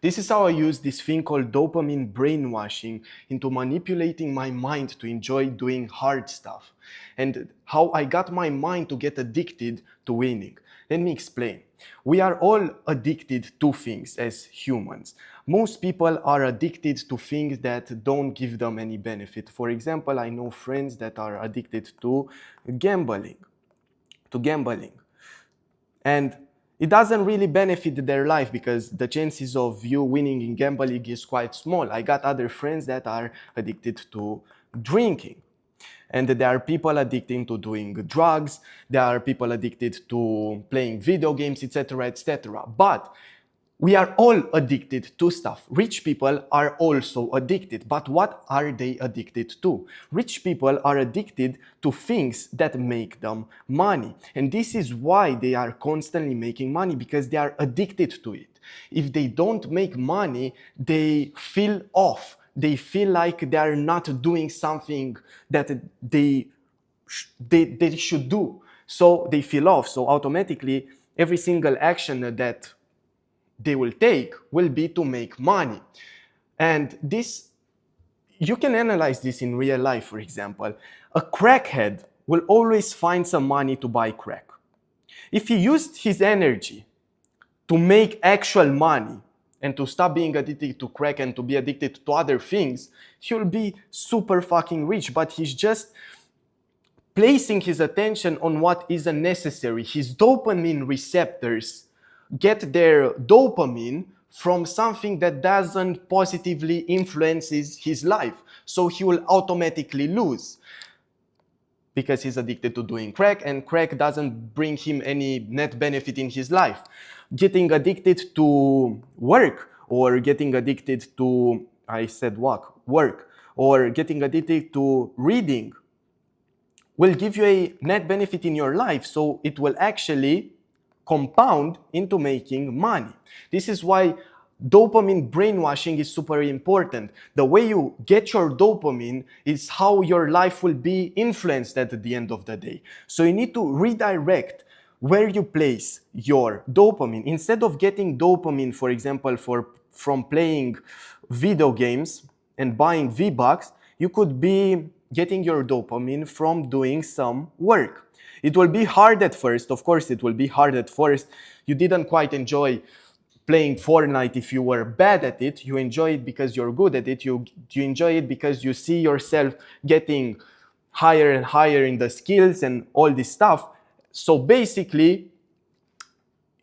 This is how I use this thing called dopamine brainwashing into manipulating my mind to enjoy doing hard stuff, and how I got my mind to get addicted to winning. Let me explain. We are all addicted to things as humans. Most people are addicted to things that don't give them any benefit. For example, I know friends that are addicted to gambling. To gambling. And it doesn't really benefit their life because the chances of you winning in gambling is quite small. I got other friends that are addicted to drinking. And there are people addicted to doing drugs, there are people addicted to playing video games, etc., etc. But we are all addicted to stuff. Rich people are also addicted. But what are they addicted to? Rich people are addicted to things that make them money. And this is why they are constantly making money, because they are addicted to it. If they don't make money, they feel off. They feel like they are not doing something that they should do. So they feel off. So automatically, every single action that they will take will be to make money. And this, you can analyze this in real life. For example, a crackhead will always find some money to buy crack. If he used his energy to make actual money and to stop being addicted to crack and to be addicted to other things, he'll be super fucking rich. But he's just placing his attention on what is unnecessary. His dopamine receptors get their dopamine from something that doesn't positively influences his life. So he will automatically lose because he's addicted to doing crack, and crack doesn't bring him any net benefit in his life. Getting addicted to work, or getting addicted to, I said work, or getting addicted to reading will give you a net benefit in your life. So it will actually compound into making money. This is why dopamine brainwashing is super important. The way you get your dopamine is how your life will be influenced at the end of the day. So you need to redirect where you place your dopamine. Instead of getting dopamine, for example, from playing video games and buying V-Bucks, you could be getting your dopamine from doing some work. It will be hard at first. Of course, it will be hard at first. You didn't quite enjoy playing Fortnite if you were bad at it. You enjoy it because you're good at it. You enjoy it because you see yourself getting higher and higher in the skills and all this stuff. So basically,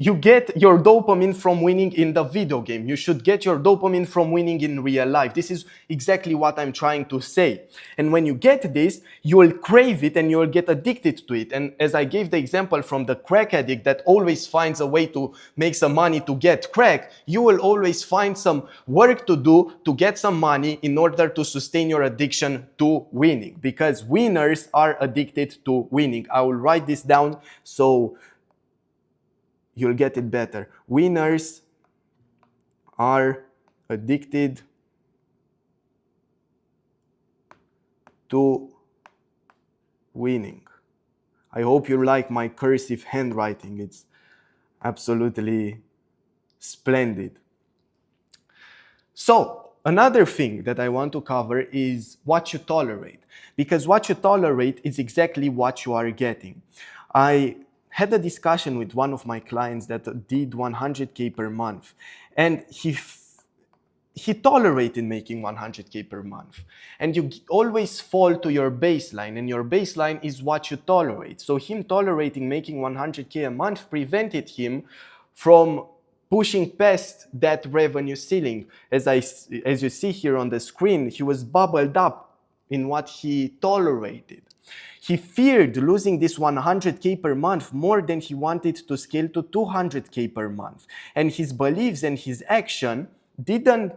you get your dopamine from winning in the video game. You should get your dopamine from winning in real life. This is exactly what I'm trying to say. And when you get this, you will crave it and you will get addicted to it. And as I gave the example from the crack addict that always finds a way to make some money to get crack, you will always find some work to do to get some money in order to sustain your addiction to winning. Because winners are addicted to winning. I will write this down so you'll get it better. Winners are addicted to winning. I hope you like my cursive handwriting. It's absolutely splendid. So, another thing that I want to cover is what you tolerate. Because what you tolerate is exactly what you are getting. I had a discussion with one of my clients that did 100K per month, and he tolerated making 100K per month. And you always fall to your baseline, and your baseline is what you tolerate. So him tolerating making 100K a month prevented him from pushing past that revenue ceiling. As you see here on the screen, he was bubbled up in what he tolerated. He feared losing this 100K per month more than he wanted to scale to 200K per month. And his beliefs and his action didn't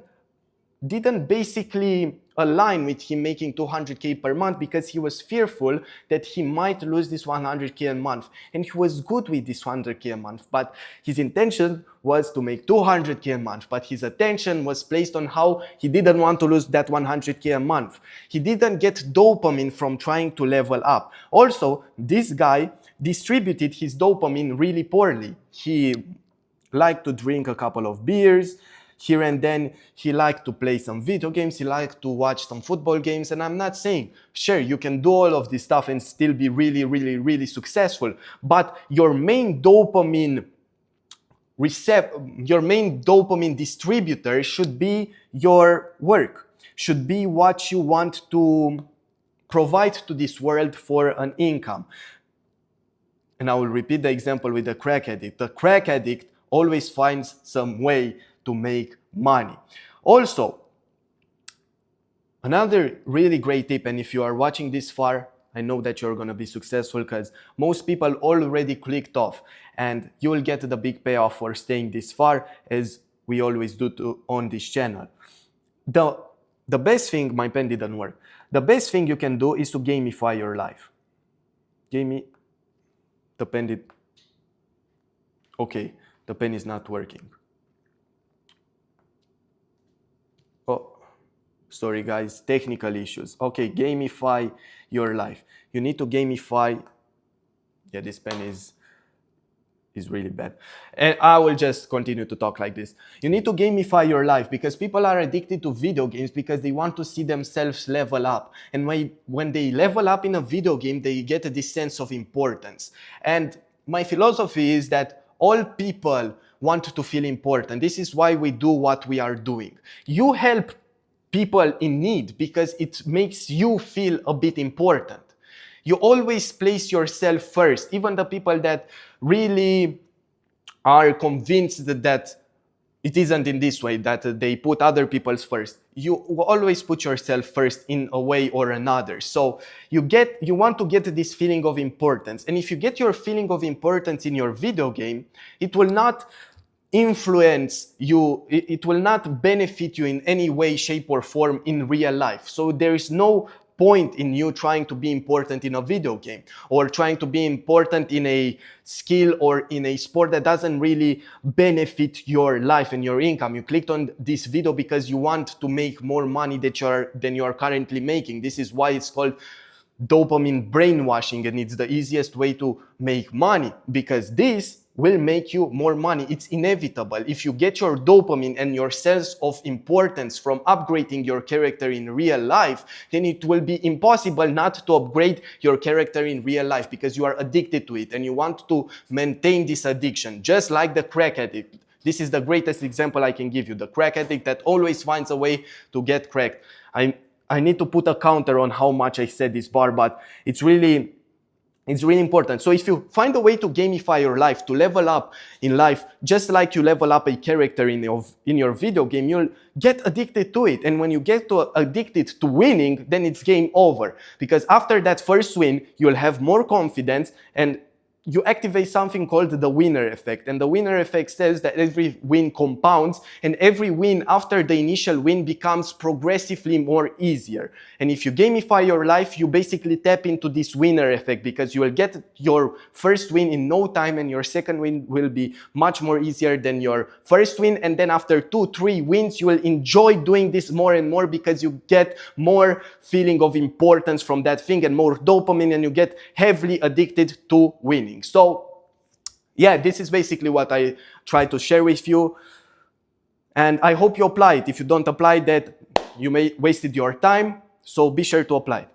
basically align with him making 200K per month, because he was fearful that he might lose this 100K a month. And he was good with this 100K a month, but his intention was to make 200K a month, but his attention was placed on how he didn't want to lose that 100K a month. He didn't get dopamine from trying to level up. Also, this guy distributed his dopamine really poorly. He liked to drink a couple of beers. here and then he liked to play some video games, he liked to watch some football games. And I'm not saying, sure, you can do all of this stuff and still be really, really, really successful. But your main dopamine distributor should be your work, should be what you want to provide to this world for an income. And I will repeat the example with the crack addict. The crack addict always finds some way to make money. Also, another really great tip, and if you are watching this far, I know that you're going to be successful because most people already clicked off, and you will get the big payoff for staying this far, as we always do on this channel. The best thing, my pen didn't work. The best thing you can do is to gamify your life. The pen did. Okay, the pen is not working. Oh, sorry guys, technical issues. Okay, gamify your life. You need to gamify. Yeah, this pen is really bad. And I will just continue to talk like this. You need to gamify your life because people are addicted to video games because they want to see themselves level up. And when they level up in a video game, they get this sense of importance. And my philosophy is that all people want to feel important. This is why we do what we are doing. You help people in need because it makes you feel a bit important. You always place yourself first. Even the people that really are convinced that it isn't in this way, that they put other people's first. You always put yourself first in a way or another. So you want to get this feeling of importance. And if you get your feeling of importance in your video game, it will not influence you, it will not benefit you in any way, shape, or form in real life. So there is no point in you trying to be important in a video game or trying to be important in a skill or in a sport that doesn't really benefit your life and your income. You clicked on this video because you want to make more money than you are currently making. This is why it's called dopamine brainwashing, and it's the easiest way to make money because this will make you more money. It's inevitable. If you get your dopamine and your sense of importance from upgrading your character in real life, then it will be impossible not to upgrade your character in real life because you are addicted to it and you want to maintain this addiction, just like the crack addict. This is the greatest example I can give you. The crack addict that always finds a way to get cracked. I need to put a counter on how much I said this bar, but it's really important. So if you find a way to gamify your life, to level up in life, just like you level up a character in your video game, you'll get addicted to it. And when you get addicted to winning, then it's game over. Because after that first win, you'll have more confidence and you activate something called the winner effect. And the winner effect says that every win compounds and every win after the initial win becomes progressively more easier. And if you gamify your life, you basically tap into this winner effect because you will get your first win in no time and your second win will be much more easier than your first win. And then after 2-3 wins, you will enjoy doing this more and more because you get more feeling of importance from that thing and more dopamine, and you get heavily addicted to winning. So yeah, this is basically what I try to share with you, and I hope you apply it. If you don't apply that, you may wasted your time, so be sure to apply it.